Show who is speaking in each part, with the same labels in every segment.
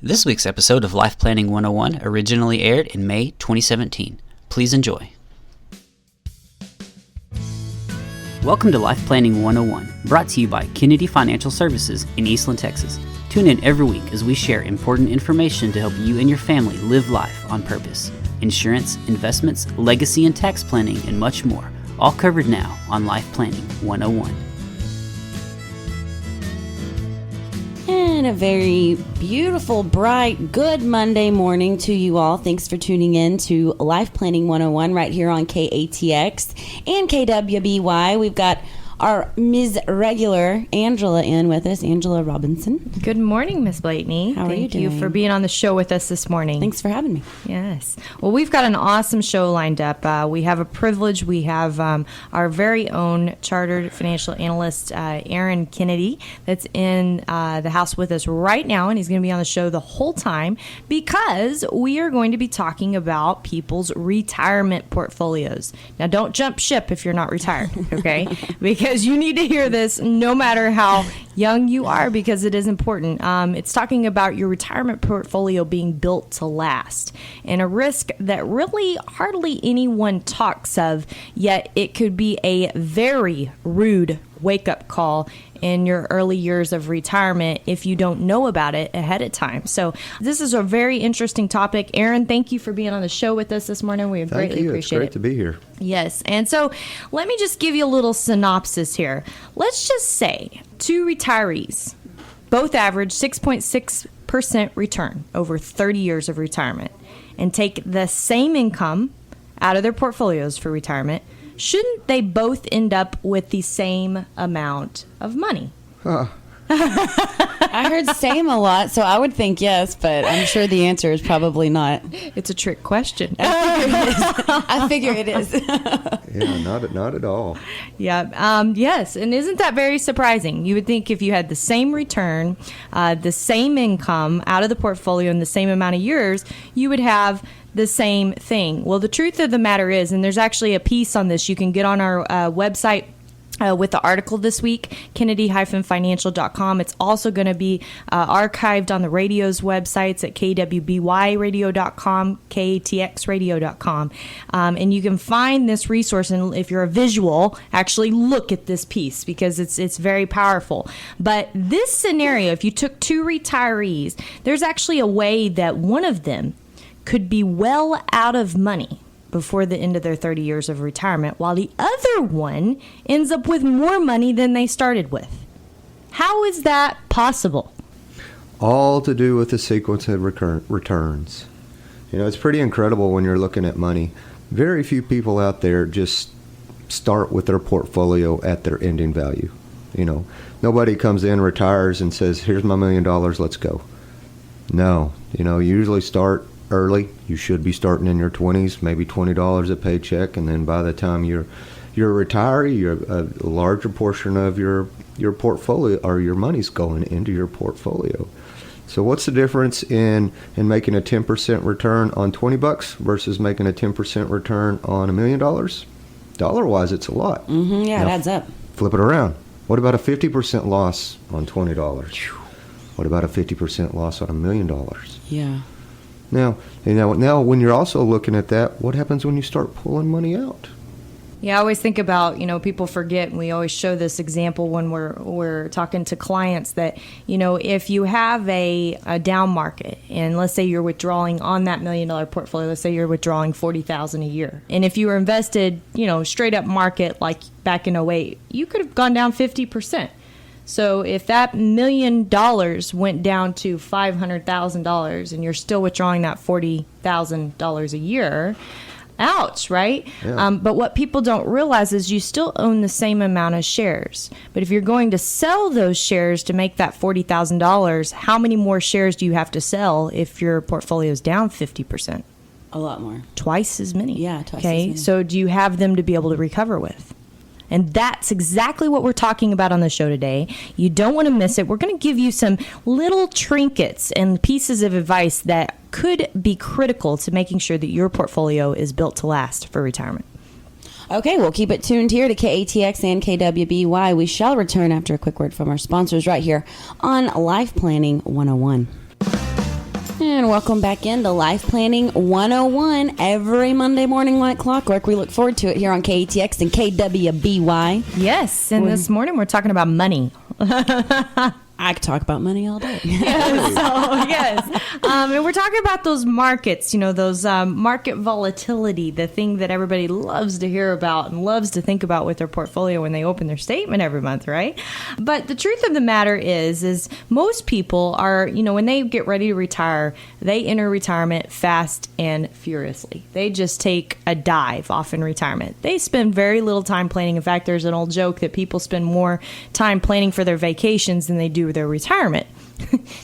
Speaker 1: This week's episode of Life Planning 101 originally aired in May 2017. Please enjoy. Welcome to Life Planning 101, brought to you by Kennedy Financial Services in Eastland, Texas. Tune in every week as we share important information to help you and your family live life on purpose. Insurance, investments, legacy and tax planning, and much more, all covered now on Life Planning 101.
Speaker 2: And a very beautiful, bright, good Monday morning to you all. Thanks for tuning in to Life Planning 101 right here on KATX and KWBY. We've got our Ms. Regular Angela in with us, Angela Robinson.
Speaker 3: Good morning, Miss Blakeney.
Speaker 2: How are you doing?
Speaker 3: Thank you for being on the show with us this morning.
Speaker 2: Thanks for having me.
Speaker 3: Yes. Well, we've got an awesome show lined up. We have a privilege. We have our very own chartered financial analyst, Aaron Kennedy, that's in the house with us right now, and he's going to be on the show the whole time because we are going to be talking about people's retirement portfolios. Now, don't jump ship if you're not retired, okay? Because you need to hear this no matter how young you are, because it is important. It's talking about your retirement portfolio being built to last and a risk that really hardly anyone talks of, yet it could be a very rude wake-up call in your early years of retirement if you don't know about it ahead of time. So this is a very interesting topic. Aaron, thank you for being on the show with us this morning. We greatly appreciate it.
Speaker 4: It's great to be here.
Speaker 3: Yes. And so let me just give you a little synopsis here. Let's just say two retirees both average 6.6% return over 30 years of retirement and take the same income out of their portfolios for retirement. Shouldn't they both end up with the same amount of money?
Speaker 2: I heard same a lot, so I would think yes, but I'm sure the answer is probably not.
Speaker 3: It's a trick question.
Speaker 2: I figure it is.
Speaker 4: Yeah, not at all.
Speaker 3: Yeah. Yes. And isn't that very surprising? You would think if you had the same return, the same income out of the portfolio in the same amount of years, you would have the same thing. Well, the truth of the matter is, and there's actually a piece on this, you can get on our website with the article this week, kennedy-financial.com. It's also going to be archived on the radio's websites at kwbyradio.com, katxradio.com. And you can find this resource, and if you're a visual, actually look at this piece because it's very powerful. But this scenario, if you took two retirees, there's actually a way that one of them could be well out of money before the end of their 30 years of retirement, while the other one ends up with more money than they started with. How is that possible?
Speaker 4: All to do with the sequence of returns. You know, it's pretty incredible when you're looking at money. Very few people out there just start with their portfolio at their ending value. You know, nobody comes in, retires, and says, here's my $1 million, let's go. No, you know, you usually start early. You should be starting in your 20s, maybe $20 a paycheck, and then by the time you're a retiree, a larger portion of your portfolio or your money's going into your portfolio. So what's the difference in making a 10% return on $20 versus making a 10% return on $1 million? Dollar-wise, it's a lot.
Speaker 2: Mm-hmm, yeah,
Speaker 4: now,
Speaker 2: it adds up.
Speaker 4: Flip it around. What about a 50% loss on $20? What about a 50% loss on $1 million?
Speaker 2: Yeah.
Speaker 4: Now, when you're also looking at that, what happens when you start pulling money out?
Speaker 3: Yeah, I always think about, people forget, and we always show this example when we're talking to clients that, if you have a down market, and let's say you're withdrawing on that $1 million portfolio, let's say you're withdrawing $40,000 a year. And if you were invested, straight up market like back in '08, you could have gone down 50%. So if that $1 million went down to $500,000 and you're still withdrawing that $40,000 a year, ouch, right?
Speaker 4: Yeah.
Speaker 3: But what people don't realize is you still own the same amount of shares. But if you're going to sell those shares to make that $40,000, how many more shares do you have to sell if your portfolio is down 50%?
Speaker 2: A lot more.
Speaker 3: Twice as many.
Speaker 2: Yeah, twice as
Speaker 3: okay?
Speaker 2: many.
Speaker 3: So do you have them to be able to recover with? And that's exactly what we're talking about on the show today. You don't want to miss it. We're going to give you some little trinkets and pieces of advice that could be critical to making sure that your portfolio is built to last for retirement.
Speaker 2: Okay, we'll keep it tuned here to KATX and KWBY. We shall return after a quick word from our sponsors right here on Life Planning 101. And welcome back into Life Planning 101 every Monday morning like clockwork. We look forward to it here on KATX and KWBY.
Speaker 3: Yes, and this morning we're talking about money.
Speaker 2: I could talk about money all day.
Speaker 3: Yes. And we're talking about those markets, those market volatility, the thing that everybody loves to hear about and loves to think about with their portfolio when they open their statement every month, right? But the truth of the matter is most people are, when they get ready to retire, they enter retirement fast and furiously. They just take a dive off in retirement. They spend very little time planning. In fact, there's an old joke that people spend more time planning for their vacations than they do their retirement.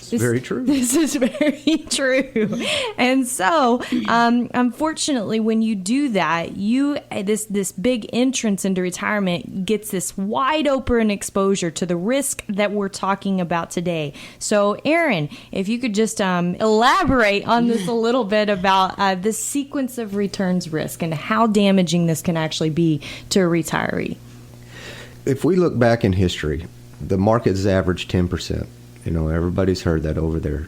Speaker 4: Very true.
Speaker 3: This is very true. And so, unfortunately, when you do that, this big entrance into retirement gets this wide open exposure to the risk that we're talking about today. So, Aaron, if you could just elaborate on this a little bit about the sequence of returns risk and how damaging this can actually be to a retiree.
Speaker 4: If we look back in history, the market's averaged 10%. Everybody's heard that over there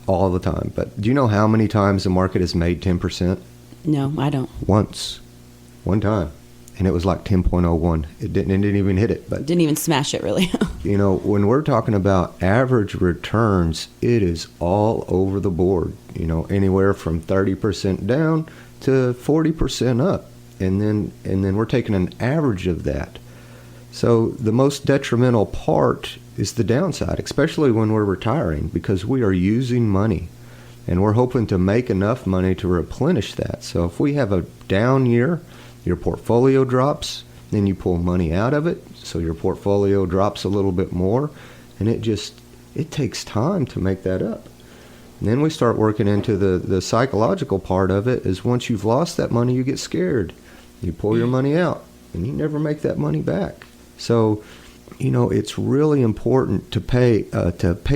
Speaker 4: all the time. But do you know how many times the market has made 10%?
Speaker 2: No, I don't.
Speaker 4: Once. One time. And it was like 10.01. It didn't even hit it. But
Speaker 2: didn't even smash it, really.
Speaker 4: when we're talking about average returns, it is all over the board. Anywhere from 30% down to 40% up. And then we're taking an average of that. So the most detrimental part is the downside, especially when we're retiring, because we are using money and we're hoping to make enough money to replenish that. So if we have a down year, your portfolio drops, then you pull money out of it, so your portfolio drops a little bit more, and it takes time to make that up. And then we start working into the psychological part of it. Is once you've lost that money, you get scared. You pull your money out and you never make that money back. So, it's really important to pay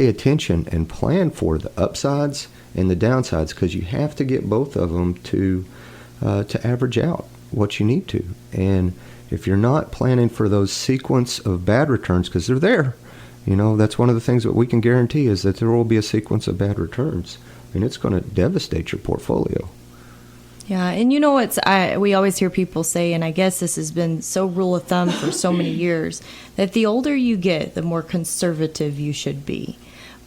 Speaker 4: attention and plan for the upsides and the downsides, because you have to get both of them to average out what you need to. And if you're not planning for those sequence of bad returns, because they're there, that's one of the things that we can guarantee is that there will be a sequence of bad returns, and it's going to devastate your portfolio.
Speaker 3: Yeah, and we always hear people say, and I guess this has been so rule of thumb for so many years, that the older you get, the more conservative you should be.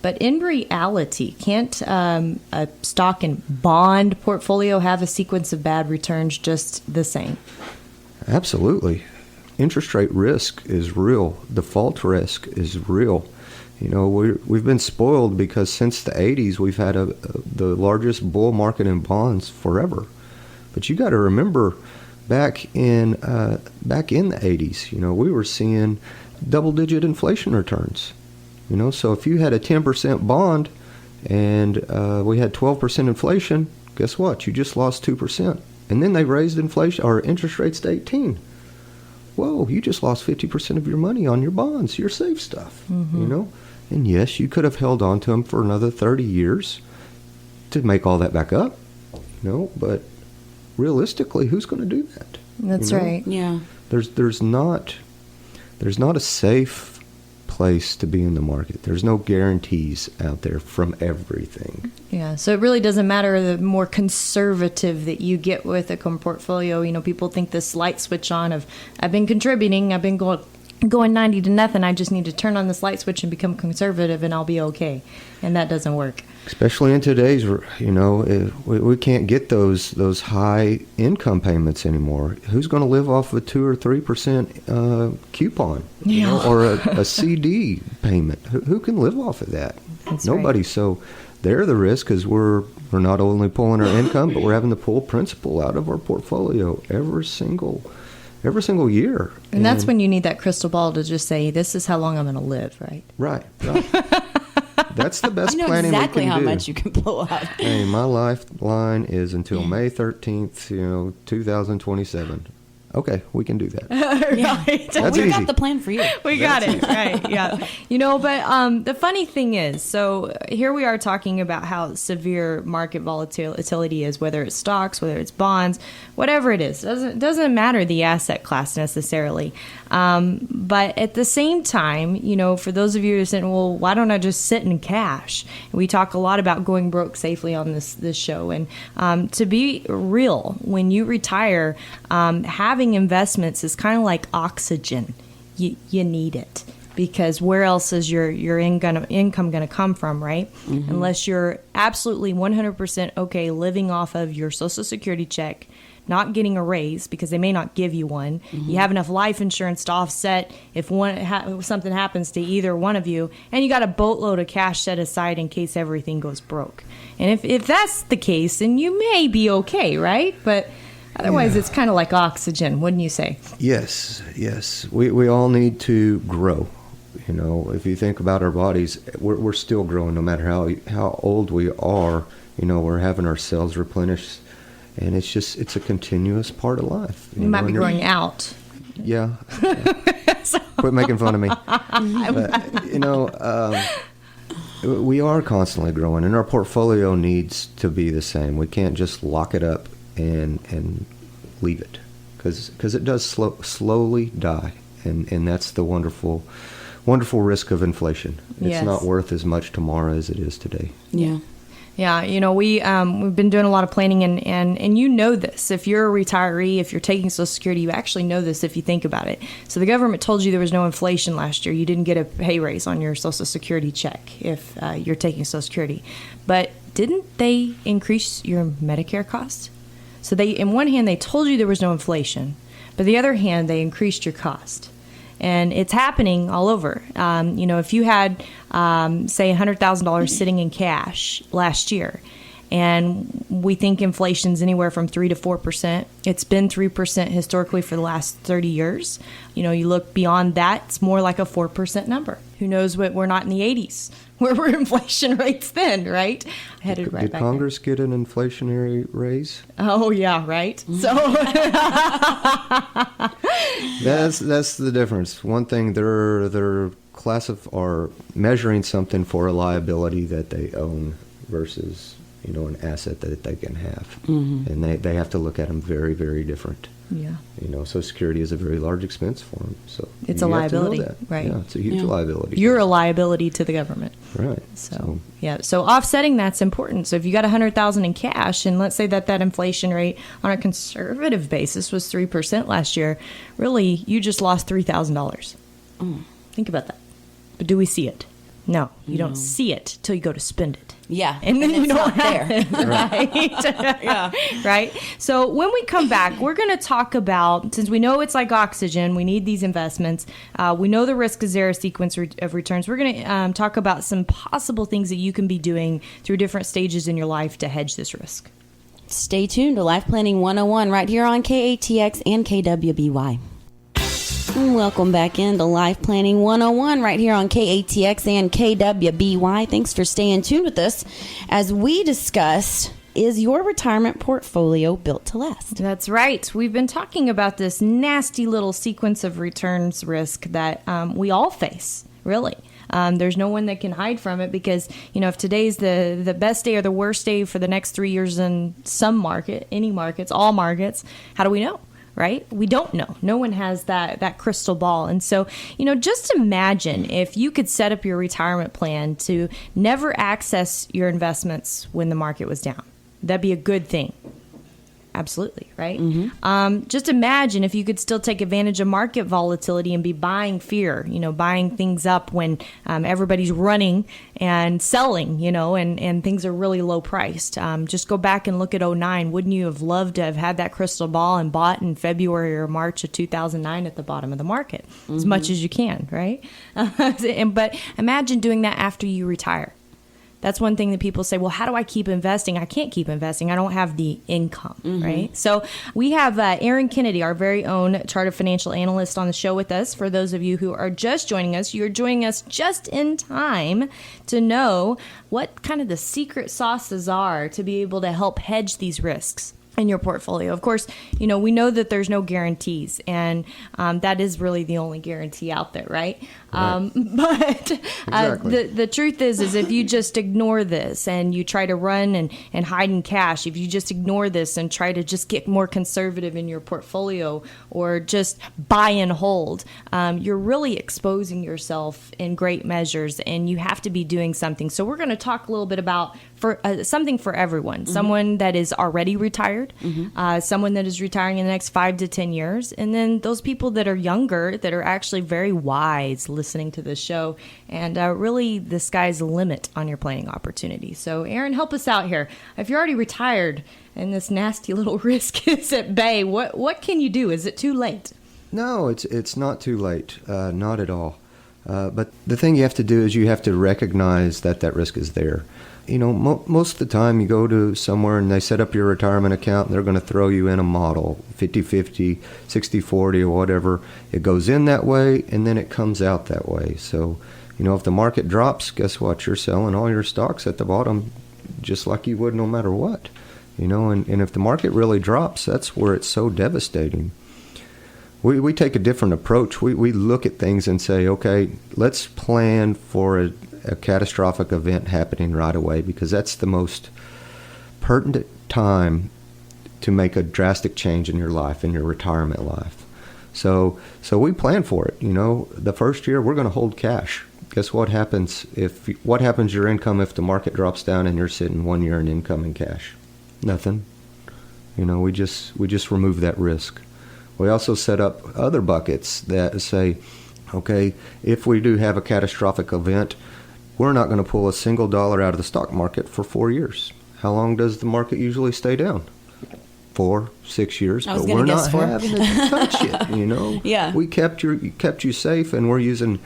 Speaker 3: But in reality, can't a stock and bond portfolio have a sequence of bad returns just the same?
Speaker 4: Absolutely. Interest rate risk is real. Default risk is real. We've been spoiled because since the 80s, we've had the largest bull market in bonds forever. But you got to remember, back in the 80s, we were seeing double-digit inflation returns. So if you had a 10% bond and we had 12% inflation, guess what? You just lost 2%. And then they raised inflation or interest rates to 18. Whoa, you just lost 50% of your money on your bonds, your safe stuff. Mm-hmm. And yes, you could have held on to them for another 30 years to make all that back up. But realistically, who's going to do that?
Speaker 3: That's right. Yeah.
Speaker 4: There's not a safe place to be in the market. There's no guarantees out there from everything.
Speaker 3: Yeah. So it really doesn't matter the more conservative that you get with a portfolio. People think this light switch on of I've been contributing, I've been going 90 to nothing. I just need to turn on this light switch and become conservative and I'll be okay. And that doesn't work.
Speaker 4: Especially in today's, we can't get those high income payments anymore. Who's going to live off of a 2 or 3% coupon, or a CD payment? Who can live off of that?
Speaker 3: That's
Speaker 4: Nobody.
Speaker 3: Right.
Speaker 4: So they're the risk, because we're not only pulling our income, but we're having to pull principal out of our portfolio every single year.
Speaker 3: And that's when you need that crystal ball to just say, this is how long I'm going to live, right?
Speaker 4: Right. That's the best
Speaker 2: you know
Speaker 4: planning
Speaker 2: exactly
Speaker 4: we can
Speaker 2: how
Speaker 4: do.
Speaker 2: much you can pull out.
Speaker 4: Hey, my lifeline is until May 13th, 2027. Okay, we can do that.
Speaker 3: Right.
Speaker 2: Well,
Speaker 4: That's
Speaker 2: we
Speaker 4: easy.
Speaker 2: got the plan for you.
Speaker 3: We got it right. Yeah, but the funny thing is, so here we are talking about how severe market volatility is, whether it's stocks, whether it's bonds, whatever it is. Doesn't matter the asset class necessarily. But at the same time, for those of you who are saying, well, why don't I just sit in cash? We talk a lot about going broke safely on this show, and to be real, when you retire, having investments is kind of like oxygen. You need it, because where else is your income going to come from, right? Mm-hmm. Unless you're absolutely 100% okay living off of your Social Security check, not getting a raise because they may not give you one. Mm-hmm. You have enough life insurance to offset if something happens to either one of you, and you got a boatload of cash set aside in case everything goes broke. And if that's the case, then you may be okay, right? But otherwise, it's kind of like oxygen, wouldn't you say?
Speaker 4: Yes. We all need to grow. If you think about our bodies, we're still growing no matter how old we are. We're having our cells replenished, and it's a continuous part of life.
Speaker 3: You might be growing out.
Speaker 4: Yeah. Quit making fun of me. But, we are constantly growing, and our portfolio needs to be the same. We can't just lock it up and leave it, because it does slowly die, and that's the wonderful risk of inflation. It's not worth as much tomorrow as it is today.
Speaker 3: Yeah, we've been doing a lot of planning, and this. If you're a retiree, if you're taking Social Security, you actually know this if you think about it. So the government told you there was no inflation last year. You didn't get a pay raise on your Social Security check if you're taking Social Security. But didn't they increase your Medicare cost? So in one hand, they told you there was no inflation, but the other hand, they increased your cost. And it's happening all over. If you had, say, $100,000 sitting in cash last year, and we think inflation's anywhere from 3 to 4%. It's been 3% historically for the last 30 years. You look beyond that, it's more like a 4% number. Who knows what we're not in the 80s. Where were inflation rates then, right?
Speaker 4: Did Congress get an inflationary raise?
Speaker 3: Oh, yeah, right? So
Speaker 4: that's the difference. One thing, they're are measuring something for a liability that they own versus an asset that they can have. Mm-hmm. And they have to look at them very, very different.
Speaker 3: Yeah.
Speaker 4: Social Security is a very large expense for them. So
Speaker 3: it's a liability, right?
Speaker 4: Yeah, it's a huge liability.
Speaker 3: You're a liability to the government.
Speaker 4: Right.
Speaker 3: So offsetting that's important. So if you got $100,000 in cash, and let's say that inflation rate on a conservative basis was 3% last year, really you just lost $3,000. Think about that. But do we see it? No, you don't see it till you go to spend it.
Speaker 2: Yeah,
Speaker 3: and then you don't have
Speaker 2: there.
Speaker 3: it, right? Yeah, right. So when we come back, we're going to talk about, since we know it's like oxygen, we need these investments. We know the risk is there, a sequence of returns. We're going to talk about some possible things that you can be doing through different stages in your life to hedge this risk.
Speaker 2: Stay tuned to Life Planning 101 right here on KATX and KWBY. Welcome back into Life Planning 101 right here on KATX and KWBY. Thanks for staying tuned with us as we discussed, is your retirement portfolio built to last?
Speaker 3: That's right. We've been talking about this nasty little sequence of returns risk that we all face, really. There's no one that can hide from it because, if today's the best day or the worst day for the next 3 years in some market, any markets, all markets, how do we know? Right? We don't know. No one has that crystal ball. And so, just imagine if you could set up your retirement plan to never access your investments when the market was down. That'd be a good thing. Absolutely, right? Mm-hmm. Just imagine if you could still take advantage of market volatility and be buying fear, buying things up when everybody's running and selling, and things are really low priced. Just go back and look at 2009. Wouldn't you have loved to have had that crystal ball and bought in February or March of 2009 at the bottom of the market as much as you can, right? But imagine doing that after you retire. That's one thing that people say, well, how do I keep investing? I can't keep investing. I don't have the income, right? So we have Aaron Kennedy, our very own chartered financial analyst, on the show with us. For those of you who are just joining us, you're joining us just in time to know what kind of the secret sauces are to be able to help hedge these risks. in your portfolio. Of course, we know that there's no guarantees, and that is really the only guarantee out there, right?
Speaker 4: Right.
Speaker 3: But
Speaker 4: Exactly.
Speaker 3: the truth is if you just ignore this and you try to run and hide in cash, if you just ignore this and try to just get more conservative in your portfolio or just buy and hold, you're really exposing yourself in great measures, and you have to be doing something. So we're going to talk a little bit about something for everyone, someone that is already retired, someone that is retiring in the next 5 to 10 years, and then those people that are younger that are actually very wise listening to this show. And really, the sky's the limit on your planning opportunity. So, Aaron, help us out here. If you're already retired and this nasty little risk is at bay, what can you do? Is it too late?
Speaker 4: No, it's not too late, not at all. But the thing you have to do is you have to recognize that risk is there. Most of the time you go to somewhere and they set up your retirement account and they're going to throw you in a model, 50-50, 60-40 or whatever. It goes in that way and then it comes out that way. So, if the market drops, guess what? You're selling all your stocks at the bottom just like you would no matter what. And if the market really drops, that's where it's so devastating. We take a different approach. We look at things and say, okay, let's plan for a catastrophic event happening right away, because that's the most pertinent time to make a drastic change in your life, in your retirement life. So we plan for it. The first year we're going to hold cash. Guess what happens your income if the market drops down and you're sitting 1 year in income in cash? Nothing. We just remove that risk. We also set up other buckets that say, okay, if we do have a catastrophic event, we're not going to pull a single dollar out of the stock market for 4 years. How long does the market usually stay down? 4-6 years.
Speaker 2: I was
Speaker 4: But
Speaker 2: gonna
Speaker 4: we're
Speaker 2: guess
Speaker 4: not
Speaker 2: 4.
Speaker 4: having to touch it.
Speaker 2: Yeah.
Speaker 4: We kept you safe, and we're using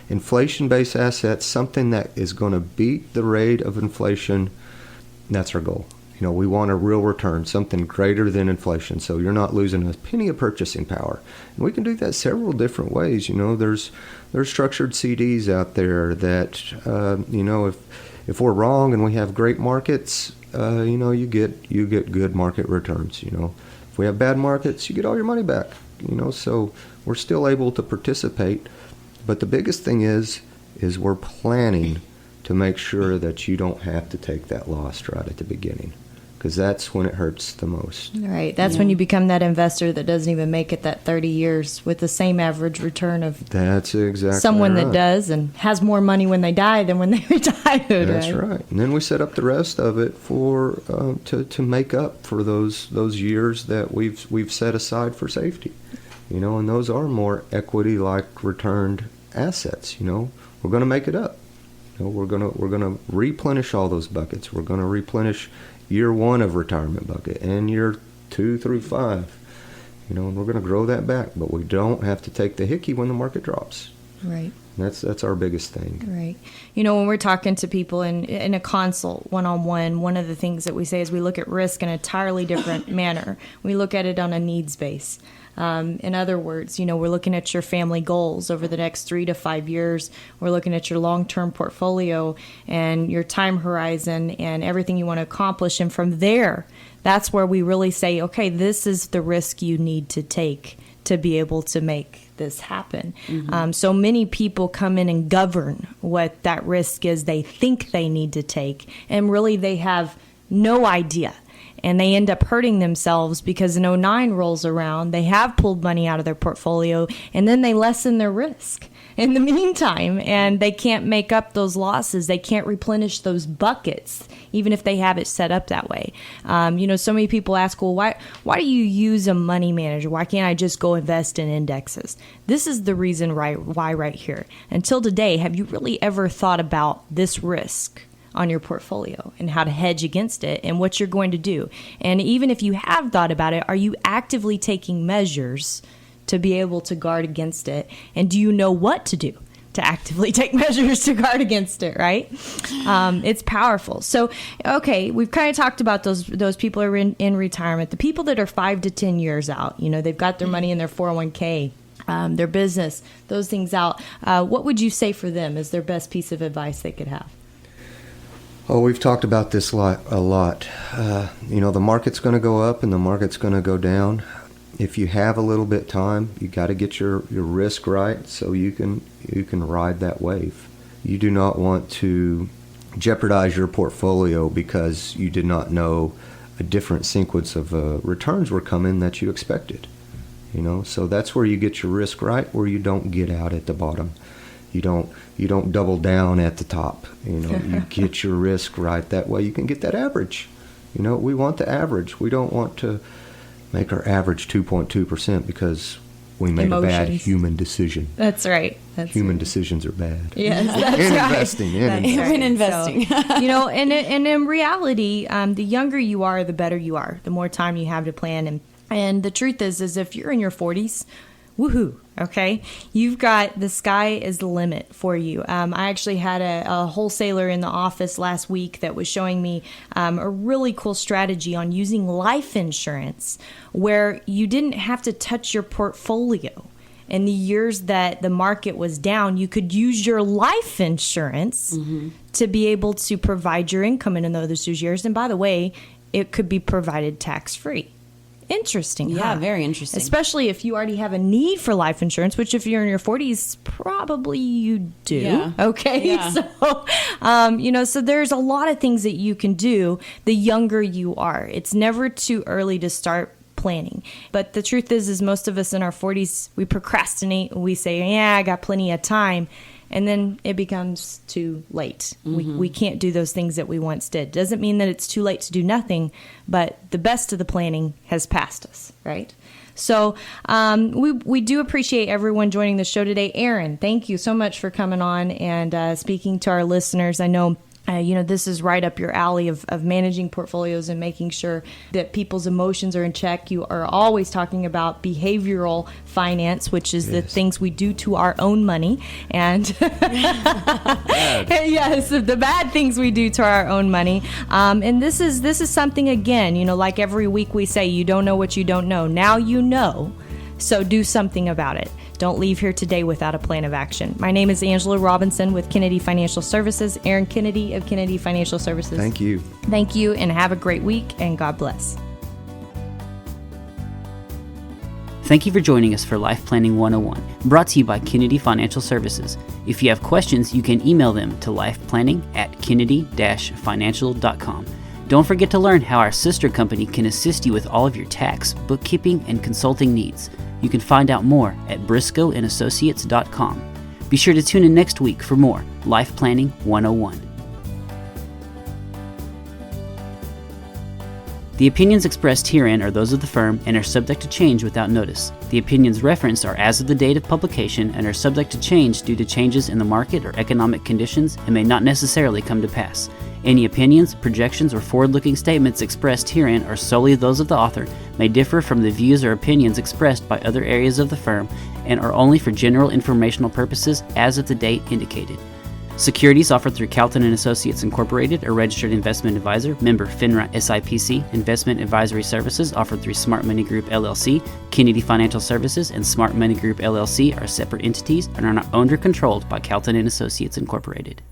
Speaker 4: inflation-based assets, something that is going to beat the rate of inflation. That's our goal. We want a real return, something greater than inflation, so you're not losing a penny of purchasing power. And we can do that several different ways. There's structured CDs out there that, if we're wrong and we have great markets, you get good market returns. If we have bad markets, you get all your money back. So we're still able to participate. But the biggest thing is we're planning to make sure that you don't have to take that loss right at the beginning, because that's when it hurts the most.
Speaker 3: Right. That's when you become that investor that doesn't even make it that 30 years with the same average return of
Speaker 4: That's exactly
Speaker 3: someone
Speaker 4: right.
Speaker 3: that does and has more money when they die than when they retired.
Speaker 4: That's right. And then we set up the rest of it for to make up for those years that we've set aside for safety. And those are more equity-like returned assets. We're going to make it up. We're going to replenish all those buckets. We're going to replenish year 1 of retirement bucket and year 2 through 5. And we're going to grow that back, but we don't have to take the hickey when the market drops.
Speaker 3: Right.
Speaker 4: That's our biggest thing.
Speaker 3: Right. When we're talking to people in a consult one-on-one, one of the things that we say is we look at risk in an entirely different manner. We look at it on a needs base. In other words, we're looking at your family goals over the next 3 to 5 years. We're looking at your long-term portfolio and your time horizon and everything you want to accomplish. And from there, that's where we really say, okay, this is the risk you need to take to be able to make this happen. So many people come in and govern what that risk is they think they need to take, and really they have no idea. And they end up hurting themselves because in 2009 rolls around, they have pulled money out of their portfolio, and then they lessen their risk in the meantime, and they can't make up those losses. They can't replenish those buckets, even if they have it set up that way. So many people ask, well, why do you use a money manager? Why can't I just go invest in indexes? This is the reason why right here. Until today, have you really ever thought about this risk on your portfolio and how to hedge against it and what you're going to do? And even if you have thought about it, are you actively taking measures to be able to guard against it? And do you know what to do to actively take measures to guard against it, right? It's powerful. So, okay, we've kind of talked about those people who are in retirement, the people that are 5 to 10 years out. They've got their money in their 401k, their business, those things out. What would you say for them is their best piece of advice they could have?
Speaker 4: Oh, we've talked about this a lot. The market's going to go up and the market's going to go down. If you have a little bit of time, you got to get your risk right so you can ride that wave. You do not want to jeopardize your portfolio because you did not know a different sequence of returns were coming that you expected. So that's where you get your risk right, where you don't get out at the bottom. You don't double down at the top. You get your risk right. That way you can get that average. We want the average. We don't want to make our average 2.2% because we made a bad human decision.
Speaker 3: That's right.
Speaker 4: Human decisions are bad.
Speaker 3: Yes, that's
Speaker 4: in
Speaker 3: right.
Speaker 4: Investing.
Speaker 2: In investing.
Speaker 3: So, and in reality, the younger you are, the better you are. The more time you have to plan. And the truth is if you're in your 40s, woohoo, okay? You've got the sky is the limit for you. I actually had a wholesaler in the office last week that was showing me a really cool strategy on using life insurance where you didn't have to touch your portfolio. In the years that the market was down, you could use your life insurance to be able to provide your income in those years. And by the way, it could be provided tax-free. Interesting.
Speaker 2: Yeah, very interesting.
Speaker 3: Especially if you already have a need for life insurance, which if you're in your 40s, probably you do.
Speaker 2: Yeah.
Speaker 3: Okay.
Speaker 2: Yeah.
Speaker 3: So, so there's a lot of things that you can do the younger you are. It's never too early to start planning. But the truth is most of us in our 40s, we procrastinate. We say, yeah, I got plenty of time. And then it becomes too late. We can't do those things that we once did. Doesn't mean that it's too late to do nothing, but the best of the planning has passed us, right? So we do appreciate everyone joining the show today. Aaron, thank you so much for coming on and speaking to our listeners. I know this is right up your alley of managing portfolios and making sure that people's emotions are in check. You are always talking about behavioral finance, which is the things we do to our own money. And yes, the bad things we do to our own money. And this is something, again, like every week we say, you don't know what you don't know. Now you know. So do something about it. Don't leave here today without a plan of action. My name is Angela Robinson with Kennedy Financial Services. Aaron Kennedy of Kennedy Financial Services.
Speaker 4: Thank you.
Speaker 3: Thank you, and have a great week, and God bless.
Speaker 1: Thank you for joining us for Life Planning 101, brought to you by Kennedy Financial Services. If you have questions, you can email them to lifeplanning@kennedy-financial.com. Don't forget to learn how our sister company can assist you with all of your tax, bookkeeping, and consulting needs. You can find out more at briscoeandassociates.com. Be sure to tune in next week for more Life Planning 101. The opinions expressed herein are those of the firm and are subject to change without notice. The opinions referenced are as of the date of publication and are subject to change due to changes in the market or economic conditions and may not necessarily come to pass. Any opinions, projections, or forward-looking statements expressed herein are solely those of the author, may differ from the views or opinions expressed by other areas of the firm, and are only for general informational purposes as of the date indicated. Securities offered through Calton & Associates Incorporated, a registered investment advisor, member FINRA SIPC. Investment advisory services offered through Smart Money Group LLC. Kennedy Financial Services and Smart Money Group LLC are separate entities and are not owned or controlled by Calton & Associates Incorporated.